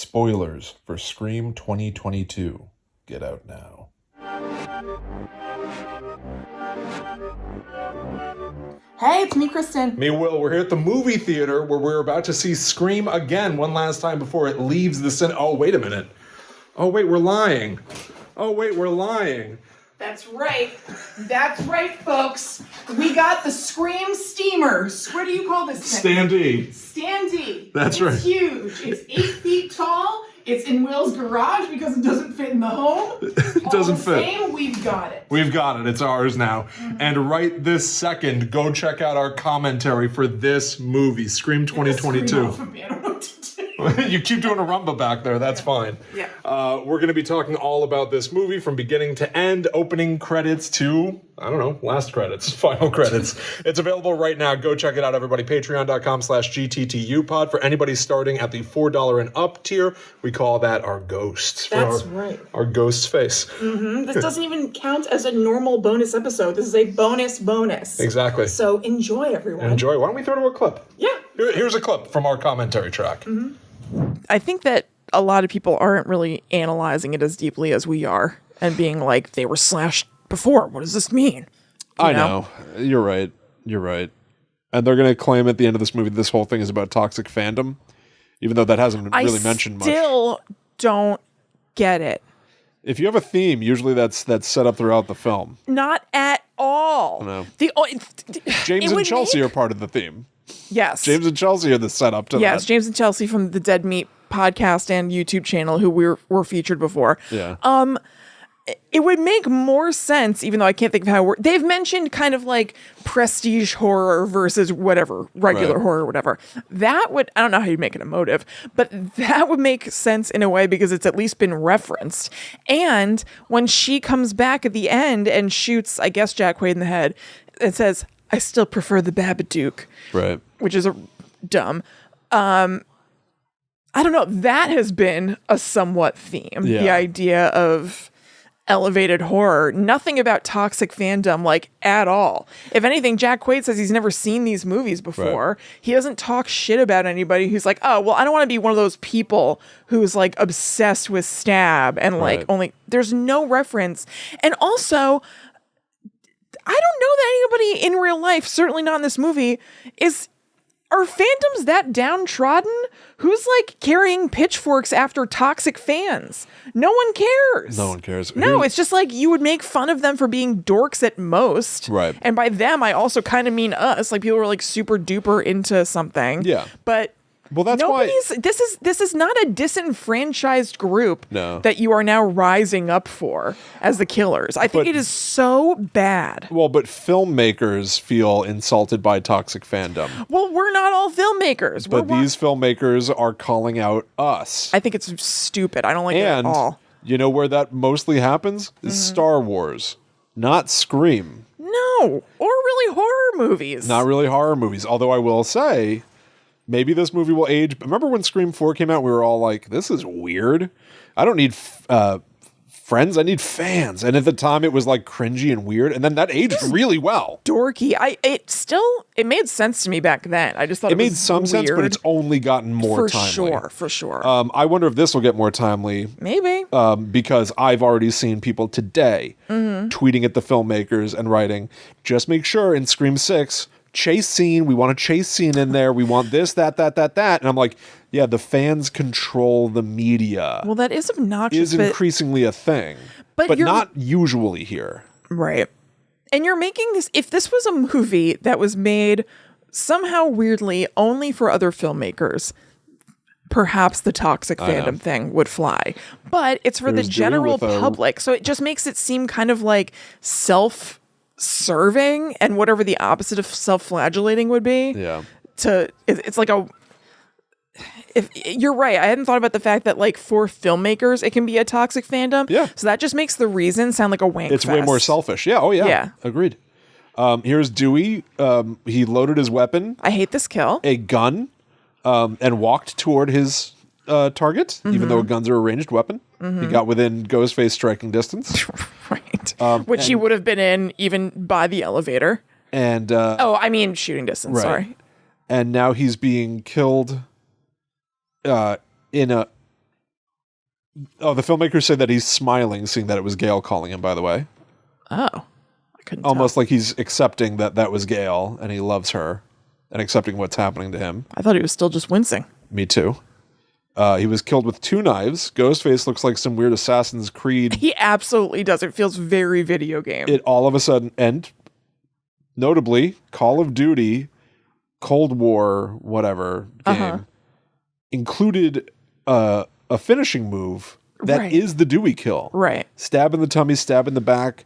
Spoilers for Scream 2022. Get out now. Hey, it's me, Kristen. Me, Will. We're here at the movie theater where we're about to see Scream again one last time before it leaves the cinema. Oh, wait a minute. Oh, wait, we're lying. That's right. That's right, folks. We got the Scream steamer. What do you call this thing? Standee. That's right. It's huge. It's 8 feet tall. It's in Will's garage because it doesn't fit in the home. It doesn't fit. Same, we've got it. We've got it. It's ours now. And right this second, go check out our commentary for this movie, Scream 2022. Scream off of me. I don't know what to do. You keep doing a rumba back there. That's fine. Yeah. We're going to be talking all about this movie from beginning to end, opening credits to, I don't know, last credits, final credits. It's available right now. Go check it out, everybody. Patreon.com/GTTUpod. For anybody starting at the $4 and up tier, we call that our ghosts. That's right. Our ghost's face. This doesn't even count as a normal bonus episode. This is a bonus. Exactly. So enjoy, everyone. Enjoy. Why don't we throw to a clip? Yeah. Here's a clip from our commentary track. I think that a lot of people aren't really analyzing it as deeply as we are and being like, they were slashed before. What does this mean? I know. You're right. And they're going to claim at the end of this movie this whole thing is about toxic fandom, even though that hasn't been really mentioned much. I still don't get it. If you have a theme, usually that's set up throughout the film. Not at all. No. it James and would Chelsea make- are part of the theme. Yes. James and Chelsea are the setup to that. Yes, James and Chelsea from the Dead Meat podcast and YouTube channel, who were featured before. Yeah. It would make more sense, even though I can't think of how they've mentioned kind of like prestige horror versus whatever, regular Right. horror, whatever. That would, I don't know how you make it emotive, but that would make sense in a way because it's at least been referenced. And when she comes back at the end and shoots, I guess, Jack Quaid in the head, it says, I still prefer the Babadook. Right. Which is dumb. I don't know. That has been a somewhat theme. Yeah. The idea of elevated horror. Nothing about toxic fandom, like, at all. If anything, Jack Quaid says he's never seen these movies before. Right. He doesn't talk shit about anybody who's like, oh, well, I don't want to be one of those people who's like obsessed with Stab and like Right. only there's no reference. And also, I don't know that anybody in real life, certainly not in this movie, are fandoms that downtrodden? Who's like carrying pitchforks after toxic fans? No one cares. No one cares. No, it's just like you would make fun of them for being dorks at most. Right. And by them, I also kind of mean us. Like people who are like super duper into something. Yeah. But Well, that's why this is not a disenfranchised group No. that you are now rising up for as the killers. I think But- it is so bad. Well, but filmmakers feel insulted by toxic fandom. Well, we're not all filmmakers. But these filmmakers are calling out us. I think it's stupid. I don't like it at And all. you know where that mostly happens? Is Star Wars, not Scream. No, or really horror movies. Not really horror movies. Although I will say, maybe this movie will age. Remember when Scream 4 came out? We were all like, this is weird. I don't need friends. I need fans. And at the time, it was like cringy and weird. And then that aged really well. Dorky. It made sense to me back then. I just thought It it made was some sense, but weird. it's only gotten more timely. For sure. I wonder if this will get more timely. Maybe. Because I've already seen people today tweeting at the filmmakers and writing, just make sure in Scream 6, chase scene, we want a chase scene in there, we want this, that. And I'm like, yeah, the fans control the media. Well, that is obnoxious. Is increasingly a thing. but But you're- not usually here. Right. And you're making this, if this was a movie that was made somehow weirdly only for other filmmakers, perhaps the toxic fandom thing would fly. But it's for There's the Dewey general with a- public. So it just makes it seem kind of like self-serving and whatever the opposite of self-flagellating would be. Yeah. It's like a... If you're right, I hadn't thought about the fact that like for filmmakers it can be a toxic fandom. Yeah. So that just makes the reason sound like a wank It's way fest. more selfish. Yeah. Oh, yeah. Yeah. Agreed. Here's Dewey. He loaded his weapon, I hate this kill. a gun, and walked toward his target, even though guns are a ranged weapon. He got within Ghostface striking distance. Right. Which he would have been in even by the elevator. And Oh, I mean shooting distance, Right. sorry. and now he's being killed in a Oh, the filmmakers say that he's smiling, seeing that it was Gale calling him, by the way. Oh, I couldn't Almost tell. like he's accepting that was Gale and he loves her and accepting what's happening to him. I thought he was still just wincing. Me too. He was killed with 2 knives. Ghostface looks like some weird Assassin's Creed. He absolutely does. It feels very video game. It all of a sudden, and notably, Call of Duty, Cold War, whatever game, included a finishing move that is Right. the Dewey kill. Right. Stab in the tummy, stab in the back,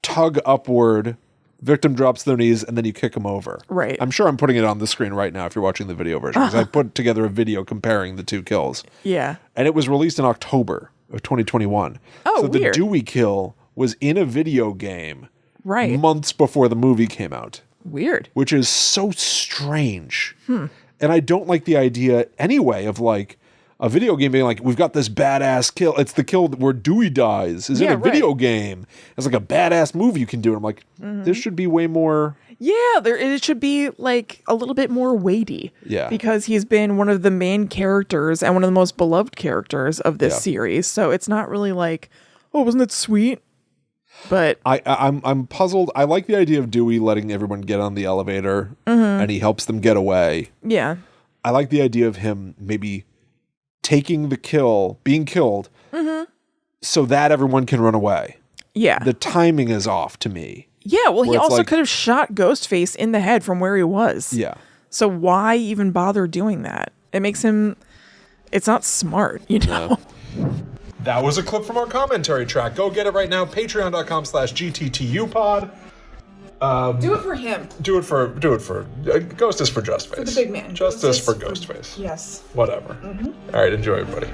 tug upward, victim drops to their knees, and then you kick them over. Right. I'm sure I'm putting it on the screen right now if you're watching the video version, because I put together a video comparing the 2 kills. Yeah. And it was released in October of 2021. Oh, so the weird. Dewey kill was in a video game Right. months before the movie came out, Weird. which is so strange. And I don't like the idea anyway of like a video game being like, we've got this badass kill. It's the kill where Dewey dies is in Yeah, a video right. game. It's like a badass move you can do. And I'm like, this should be way more. Yeah, it should be like a little bit more weighty. Yeah. Because he's been one of the main characters and one of the most beloved characters of this Yeah. series. So it's not really like, oh, wasn't it sweet? But I'm puzzled. I like the idea of Dewey letting everyone get on the elevator and he helps them get away. yeah. I like the idea of him maybe taking the kill, being killed, so that everyone can run away. Yeah. The timing is off to me. Yeah, well, he where it's also like- could have shot Ghostface in the head from where he was. Yeah. So why even bother doing that? It makes him. It's not smart, you know? That was a clip from our commentary track. Go get it right now. Patreon.com/GTTUpod. Do it for him. Do it for Ghost is for Justface. For the big man. Justice Ghostface for for- Ghostface. Yes. Whatever. All right, enjoy, everybody.